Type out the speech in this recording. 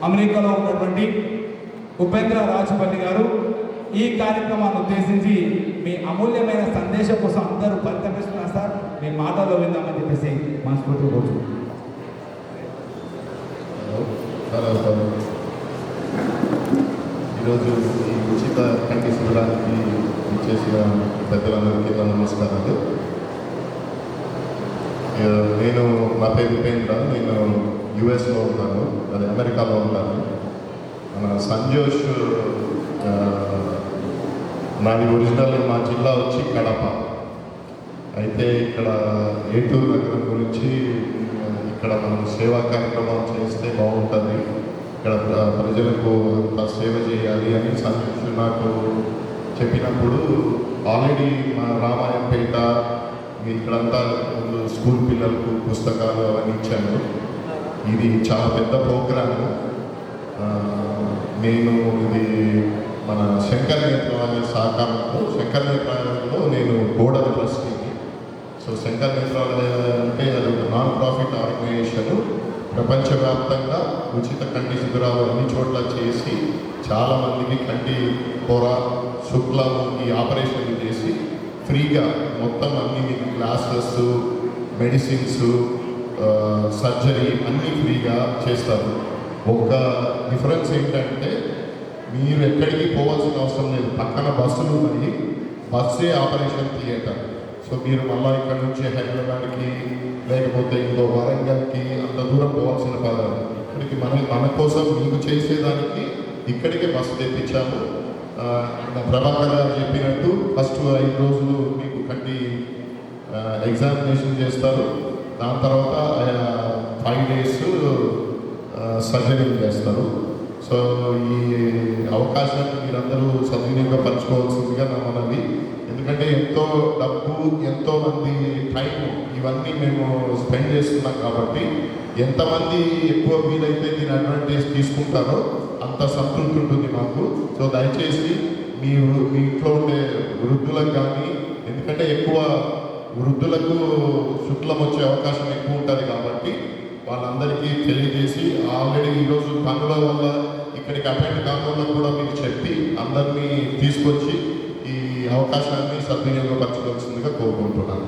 అమెరికాలో ఉన్నటువంటి ఉపేంద్ర రాజపల్లి గారు ఈ కార్యక్రమాన్ని ఉద్దేశించి మీ అమూల్యమైన సందేశం కోసం అందరూ పరితపిస్తున్నారు సార్. మీ మాటల్లో విందామని చెప్పేసి మనస్ఫూర్తిగా కోరుతున్నాను. ఈరోజు ఈ ఉచిత కంటి శిబిరానికి చేసిన పెద్దలందరికీ నమస్కారాలు. నేను నా పేరు ఉపేంద్ర, నేను యుఎస్లో ఉన్నాను, అది అమెరికాలో ఉన్నాను. మన సంజోష్ నాది ఒరిజినల్ మా జిల్లా వచ్చి కడప. అయితే ఇక్కడ ఏటూరు నగరం గురించి ఇక్కడ మనం సేవా కార్యక్రమం చేస్తే బాగుంటుంది, ఇక్కడ ప్రజలకు సేవ చేయాలి అని సంజోష్ నాకు చెప్పినప్పుడు ఆల్రెడీ మా రామాయంపేట ఇక్కడంతా స్కూల్ పిల్లలకు పుస్తకాలు అవన్నీ ఇచ్చాను. ఇది చాలా పెద్ద ప్రోగ్రాము. నేను ఇది మన శంకర్ నేత్రాలయ సహకారంతో, శంకర్ నేత్రాలయంలో నేను board of ట్రస్టీని. So Shankar Netralaya అంటే అది ఒక నాన్ ప్రాఫిట్ ఆర్గనైజేషన్. ప్రపంచవ్యాప్తంగా ఉచిత కంటి శిబిరాలు అన్ని చోట్ల చేసి చాలామందికి కంటి పొర శుక్లము ఈ ఆపరేషన్లు చేసి ఫ్రీగా మొత్తం అన్ని మీకు గ్లాసెస్, మెడిసిన్స్, సర్జరీ అన్నీ ఫ్రీగా చేస్తారు. ఒక డిఫరెన్స్ ఏంటంటే మీరు ఎక్కడికి పోవాల్సిన అవసరం లేదు, పక్కన బస్సులు ఉన్నాయి, బస్సే ఆపరేషన్ థియేటర్. సో మీరు మళ్ళీ ఇక్కడ నుంచి హైదరాబాద్కి లేకపోతే ఇంకో వరంగల్కి అంత దూరం పోవాల్సిన పదాలు ఇక్కడికి మన కోసం మీకు చేసేదానికి ఇక్కడికే బస్సు తెప్పించాము. ప్రభాకర్ గారు చెప్పినట్టు ఫస్ట్ 5 రోజులు మీకు కంటి ఎగ్జామినేషన్ చేస్తారు, దాని తర్వాత 5 days సర్జరీలు చేస్తారు. సో ఈ అవకాశాన్ని మీరందరూ సద్వినియోగపరచుకోవాల్సిందిగా నా మనవి. ఎందుకంటే ఎంతో డబ్బు, ఎంతోమంది టైం ఇవన్నీ మేము స్పెండ్ చేస్తున్నాం కాబట్టి ఎంతమంది ఎక్కువ వీలైతే దీని అడ్వాంటేజ్ తీసుకుంటారో అంత సంతృప్తి ఉంటుంది మాకు. సో దయచేసి మీ ఇంట్లో ఉండే వృద్ధులకు కానీ, ఎందుకంటే ఎక్కువ వృద్ధులకు శుక్లం వచ్చే అవకాశం ఎక్కువ ఉంటుంది కాబట్టి వాళ్ళందరికీ తెలియజేసి ఆల్రెడీ ఈరోజు పనుల వల్ల ఇక్కడికి అటెండ్ కాకుండా కూడా మీకు చెప్పి అందరినీ తీసుకొచ్చి ఈ అవకాశాన్ని సద్వినియోగపరచుకోవాల్సిందిగా కోరుకుంటున్నాను.